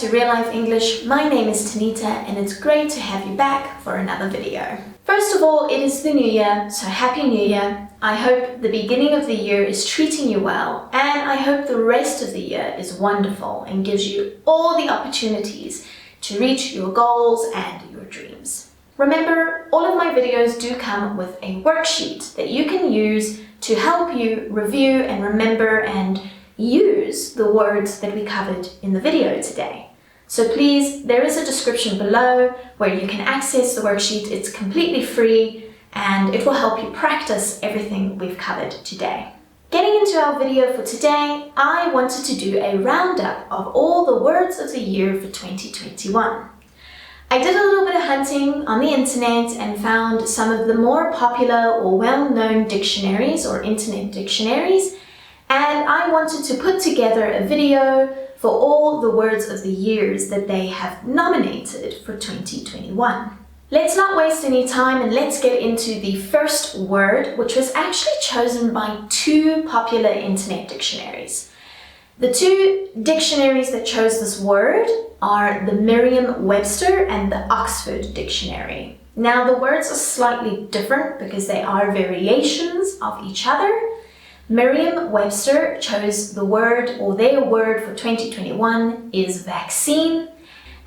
to Real Life English. My name is Tanita and it's great to have you back for another video. First of all, it is the new year, so Happy New Year. I hope the beginning of the year is treating you well, and I hope the rest of the year is wonderful and gives you all the opportunities to reach your goals and your dreams. Remember, all of my videos do come with a worksheet that you can use to help you review and remember and use the words that we covered in the video today. So please, there is a description below where you can access the worksheet. It's completely free and it will help you practice everything we've covered today. Getting into our video for today, I wanted to do a roundup of all the words of the year for 2021. I did a little bit of hunting on the internet and found some of the more popular or well-known dictionaries or internet dictionaries, and I wanted to put together a video for all the words of the years that they have nominated for 2021. Let's not waste any time and let's get into the first word, which was actually chosen by two popular internet dictionaries. The two dictionaries that chose this word are the Merriam-Webster and the Oxford Dictionary. Now, the words are slightly different because they are variations of each other. Merriam-Webster chose the word, or their word for 2021 is vaccine,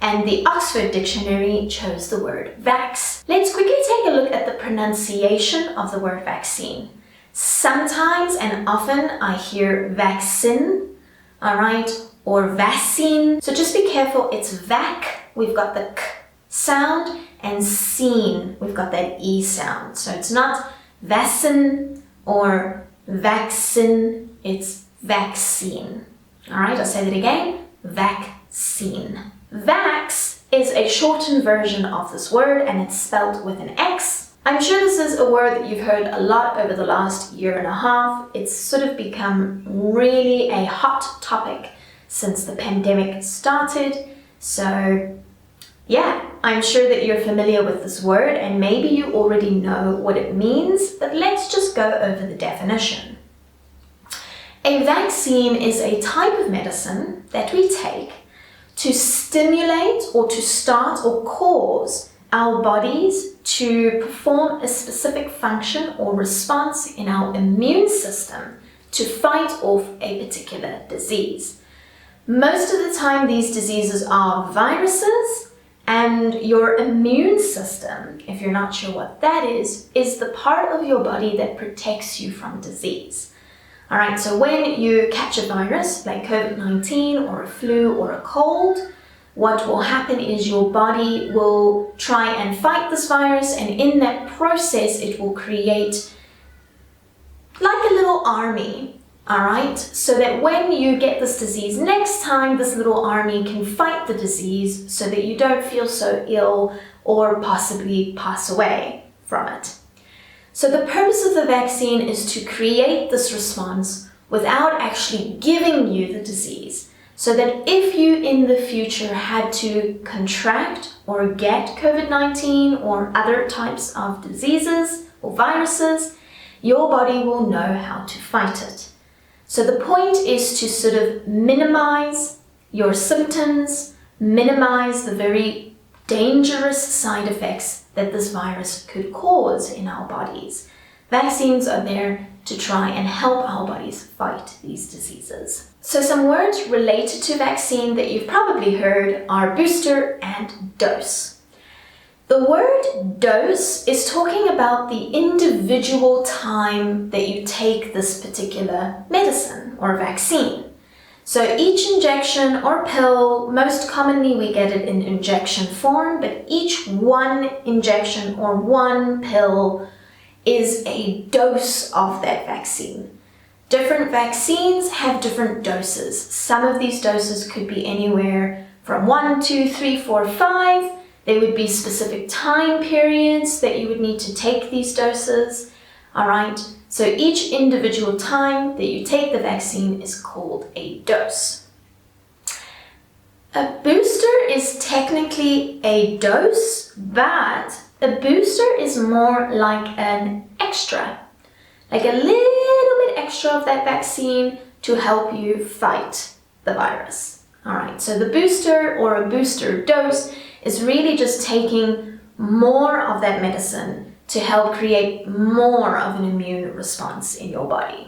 and the Oxford Dictionary chose the word vax. Let's quickly take a look at the pronunciation of the word vaccine. Sometimes and often I hear vaccine, all right, or vaccine. So just be careful, it's vac, we've got the k sound, and scene, we've got that e sound. So it's not vaccine or vaccine, it's vaccine. All right, I'll say that again, vaccine. Vax is a shortened version of this word and it's spelled with an X. I'm sure this is a word that you've heard a lot over the last year and a half. It's sort of become really a hot topic since the pandemic started. So yeah, I'm sure that you're familiar with this word and maybe you already know what it means, but let's just go over the definition. A vaccine is a type of medicine that we take to stimulate or to start or cause our bodies to perform a specific function or response in our immune system to fight off a particular disease. Most of the time, these diseases are viruses. And your immune system, if you're not sure what that is the part of your body that protects you from disease. All right, so when you catch a virus like COVID-19 or a flu or a cold, what will happen is your body will try and fight this virus, and in that process, it will create like a little army. All right, so that when you get this disease next time, this little army can fight the disease so that you don't feel so ill or possibly pass away from it. So the purpose of the vaccine is to create this response without actually giving you the disease, so that if you in the future had to contract or get COVID-19 or other types of diseases or viruses, your body will know how to fight it. So the point is to sort of minimize your symptoms, minimize the very dangerous side effects that this virus could cause in our bodies. Vaccines are there to try and help our bodies fight these diseases. So some words related to vaccine that you've probably heard are booster and dose. The word dose is talking about the individual time that you take this particular medicine or vaccine. So each injection or pill, most commonly we get it in injection form, but each one injection or one pill is a dose of that vaccine. Different vaccines have different doses. Some of these doses could be anywhere from 1, 2, 3, 4, 5. There would be specific time periods that you would need to take these doses. All right, so each individual time that you take the vaccine is called a dose. A booster is technically a dose, but a booster is more like an extra, like a little bit extra of that vaccine to help you fight the virus. All right, so the booster or a booster dose is really just taking more of that medicine to help create more of an immune response in your body.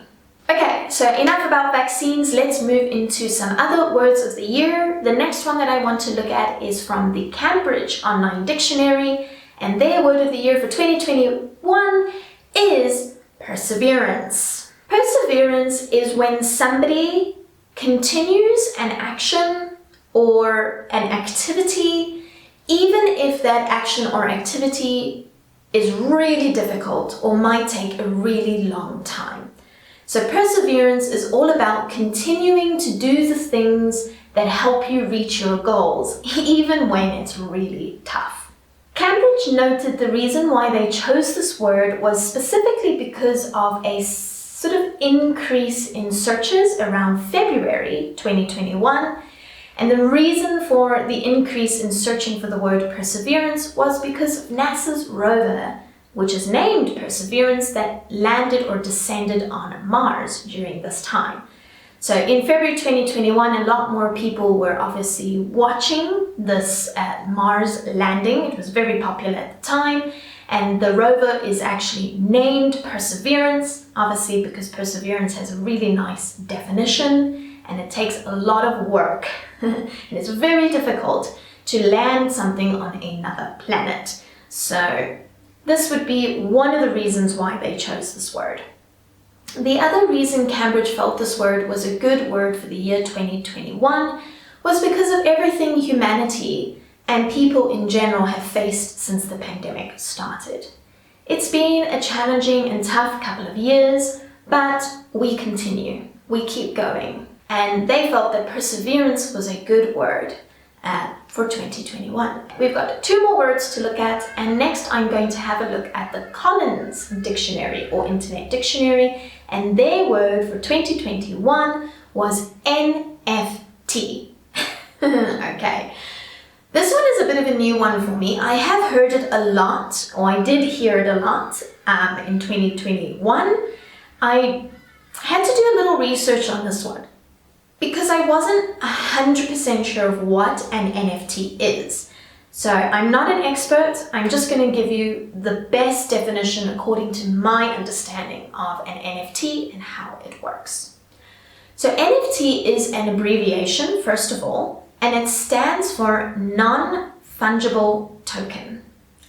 Okay, so enough about vaccines. Let's move into some other words of the year. The next one that I want to look at is from the Cambridge Online Dictionary, and their word of the year for 2021 is perseverance. Perseverance is when somebody continues an action or an activity, even if that action or activity is really difficult or might take a really long time. So perseverance is all about continuing to do the things that help you reach your goals, even when it's really tough. Cambridge noted the reason why they chose this word was specifically because of a sort of increase in searches around February 2021. And the reason for the increase in searching for the word perseverance was because of NASA's rover, which is named Perseverance, that landed or descended on Mars during this time. So in February 2021, a lot more people were obviously watching this Mars landing. It was very popular at the time. And the rover is actually named Perseverance, obviously because perseverance has a really nice definition and it takes a lot of work. And it's very difficult to land something on another planet. So this would be one of the reasons why they chose this word. The other reason Cambridge felt this word was a good word for the year 2021 was because of everything humanity and people in general have faced since the pandemic started. It's been a challenging and tough couple of years, but we continue, we keep going. And they felt that perseverance was a good word for 2021. We've got 2 more words to look at, and next I'm going to have a look at the Collins Dictionary or Internet Dictionary, and their word for 2021 was NFT. Okay. This one is a bit of a new one for me. I have heard it a lot, or I did hear it a lot in 2021. I had to do a little research on this one because I wasn't 100% sure of what an NFT is. So I'm not an expert. I'm just going to give you the best definition according to my understanding of an NFT and how it works. So NFT is an abbreviation, first of all, and it stands for non-fungible token.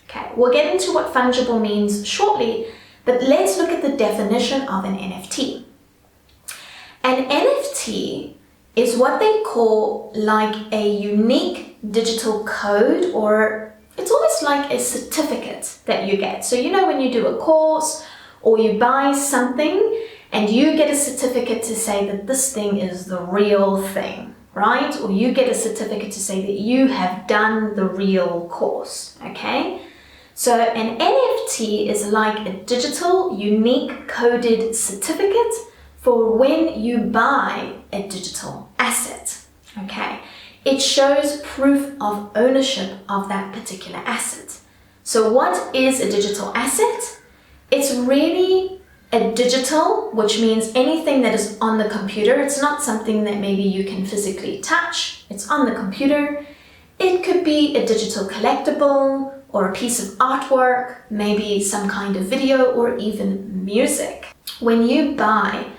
Okay, we'll get into what fungible means shortly, but let's look at the definition of an NFT. An NFT is what they call like a unique digital code, or it's almost like a certificate that you get. So you know when you do a course or you buy something and you get a certificate to say that this thing is the real thing, right? Or you get a certificate to say that you have done the real course, okay? So an NFT is like a digital, unique coded certificate for when you buy a digital asset, okay? It shows proof of ownership of that particular asset. So what is a digital asset? It's really a digital, which means anything that is on the computer. It's not something that maybe you can physically touch. It's on the computer. It could be a digital collectible or a piece of artwork, maybe some kind of video or even music. When you buy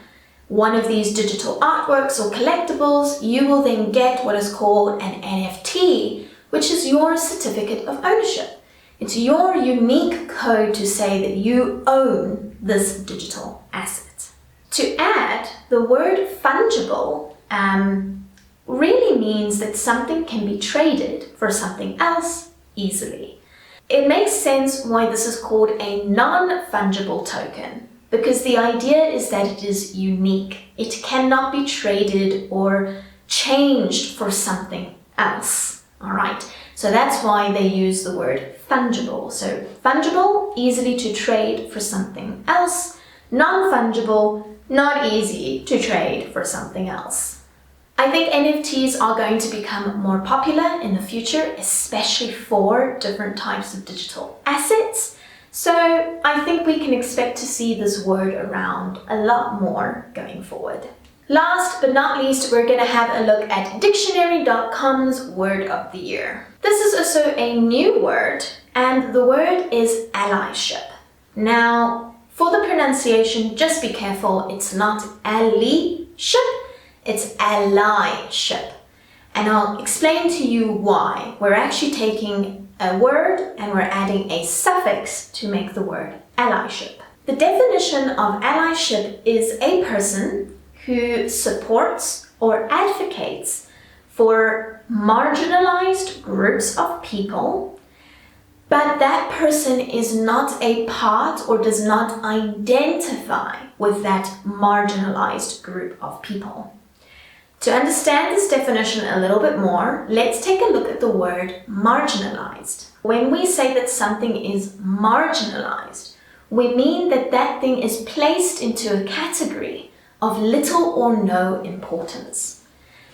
one of these digital artworks or collectibles, you will then get what is called an NFT, which is your certificate of ownership. It's your unique code to say that you own this digital asset. To add, the word fungible really means that something can be traded for something else easily. It makes sense why this is called a non-fungible token, because the idea is that it is unique. It cannot be traded or changed for something else, all right? So that's why they use the word fungible. So fungible, easily to trade for something else. Non-fungible, not easy to trade for something else. I think NFTs are going to become more popular in the future, especially for different types of digital assets. So I think we can expect to see this word around a lot more going forward. Last but not least, we're going to have a look at dictionary.com's word of the year. This is also a new word, and the word is allyship. Now, for the pronunciation, just be careful. It's not allyship, it's allyship. And I'll explain to you why. We're actually taking a word and we're adding a suffix to make the word allyship. The definition of allyship is a person who supports or advocates for marginalized groups of people, but that person is not a part or does not identify with that marginalized group of people. To understand this definition a little bit more, let's take a look at the word marginalized. When we say that something is marginalized, we mean that that thing is placed into a category of little or no importance.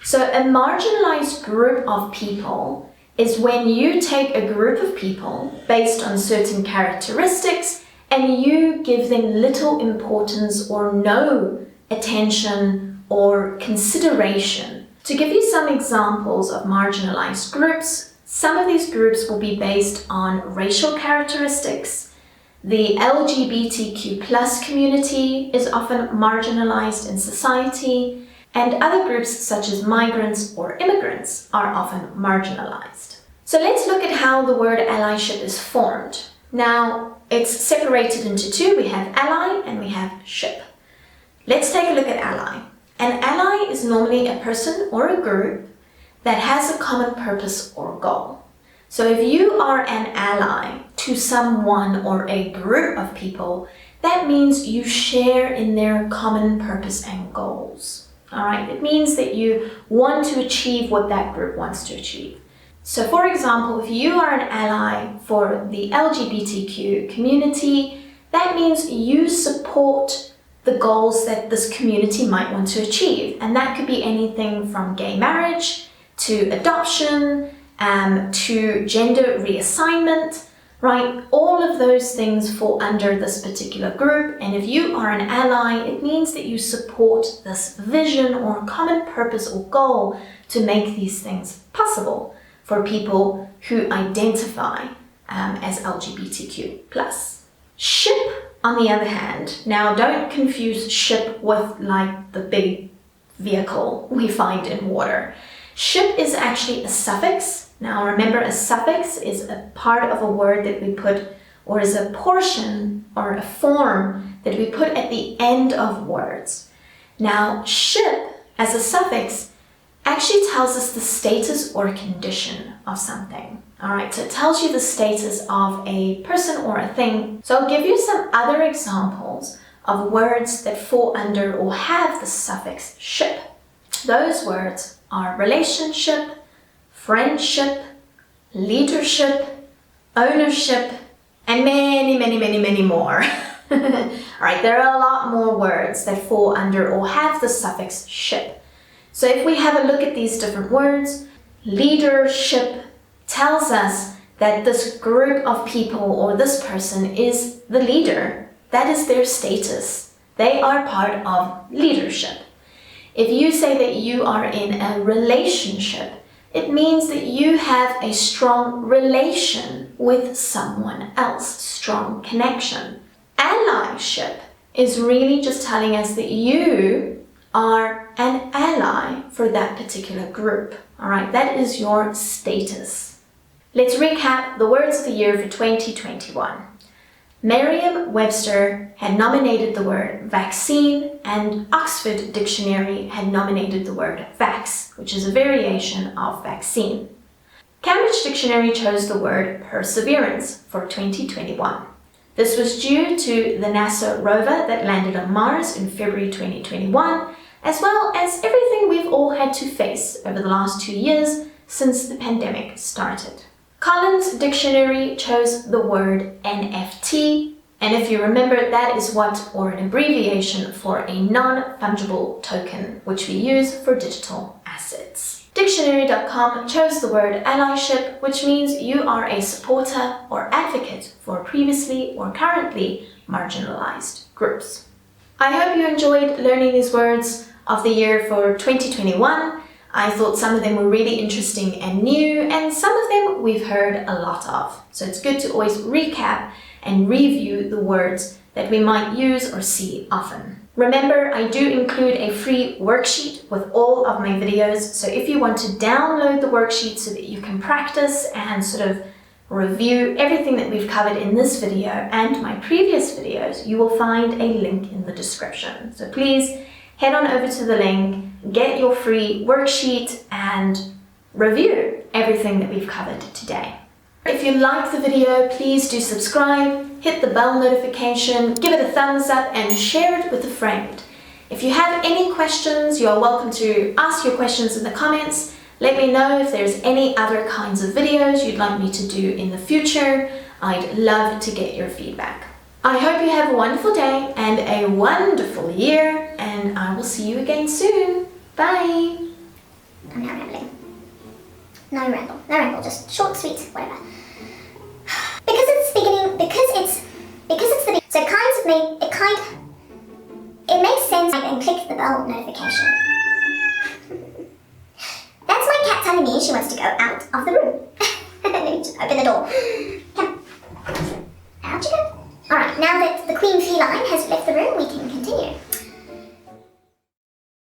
So a marginalized group of people is when you take a group of people based on certain characteristics and you give them little importance or no attention or consideration. To give you some examples of marginalized groups, some of these groups will be based on racial characteristics. The LGBTQ+ community is often marginalized in society, and other groups such as migrants or immigrants are often marginalized. So let's look at how the word allyship is formed. Now, it's separated into two. We have ally and we have ship. Let's take a look at ally. An ally is normally a person or a group that has a common purpose or goal. So if you are an ally to someone or a group of people, that means you share in their common purpose and goals. All right, it means that you want to achieve what that group wants to achieve. So for example, if you are an ally for the LGBTQ community, that means you support the goals that this community might want to achieve. And that could be anything from gay marriage to adoption, to gender reassignment, right? All of those things fall under this particular group. And if you are an ally, it means that you support this vision or common purpose or goal to make these things possible for people who identify as LGBTQ+. Ship, on the other hand, now don't confuse ship with like the big vehicle we find in water. Ship is actually a suffix. Now remember, a suffix is a part of a word that we put, or is a portion or a form that we put at the end of words. Now ship as a suffix actually tells us the status or condition of something. All right, so it tells you the status of a person or a thing. So I'll give you some other examples of words that fall under or have the suffix ship. Those words are relationship, friendship, leadership, ownership, and many more. All right, there are a lot more words that fall under or have the suffix ship. So if we have a look at these different words, leadership tells us that this group of people or this person is the leader. That is their status. They are part of leadership. If you say that you are in a relationship, it means that you have a strong relation with someone else, strong connection. Allyship is really just telling us that you are an ally for that particular group. All right, that is your status. Let's recap the words of the year for 2021. Merriam-Webster had nominated the word vaccine, and Oxford Dictionary had nominated the word vax, which is a variation of vaccine. Cambridge Dictionary chose the word perseverance for 2021. This was due to the NASA rover that landed on Mars in February 2021, as well as everything we've all had to face over the last 2 years since the pandemic started. Collins Dictionary chose the word NFT, and if you remember, that is what, or an abbreviation for a non-fungible token, which we use for digital assets. Dictionary.com chose the word allyship, which means you are a supporter or advocate for previously or currently marginalized groups. I hope you enjoyed learning these words. of the year for 2021. I thought some of them were really interesting and new, and some of them we've heard a lot of. So it's good to always recap and review the words that we might use or see often. Remember, I do include a free worksheet with all of my videos, so if you want to download the worksheet so that you can practice and sort of review everything that we've covered in this video and my previous videos, you will find a link in the description. So please head on over to the link, get your free worksheet and review everything that we've covered today. If you liked the video, please do subscribe, hit the bell notification, give it a thumbs up and share it with a friend. If you have any questions, you're welcome to ask your questions in the comments. Let me know if there's any other kinds of videos you'd like me to do in the future. I'd love to get your feedback. I hope you have a wonderful day and a wonderful year, and I will see you again soon. Bye! I'm now rambling. No ramble, just short, sweet, whatever. Because it's the beginning, because it's the, so it makes sense and click the bell notification. That's my cat telling me she wants to go out of the room. Let me just open the door. Come. Out you go. Alright, now that the queen feline has left the room, we can continue.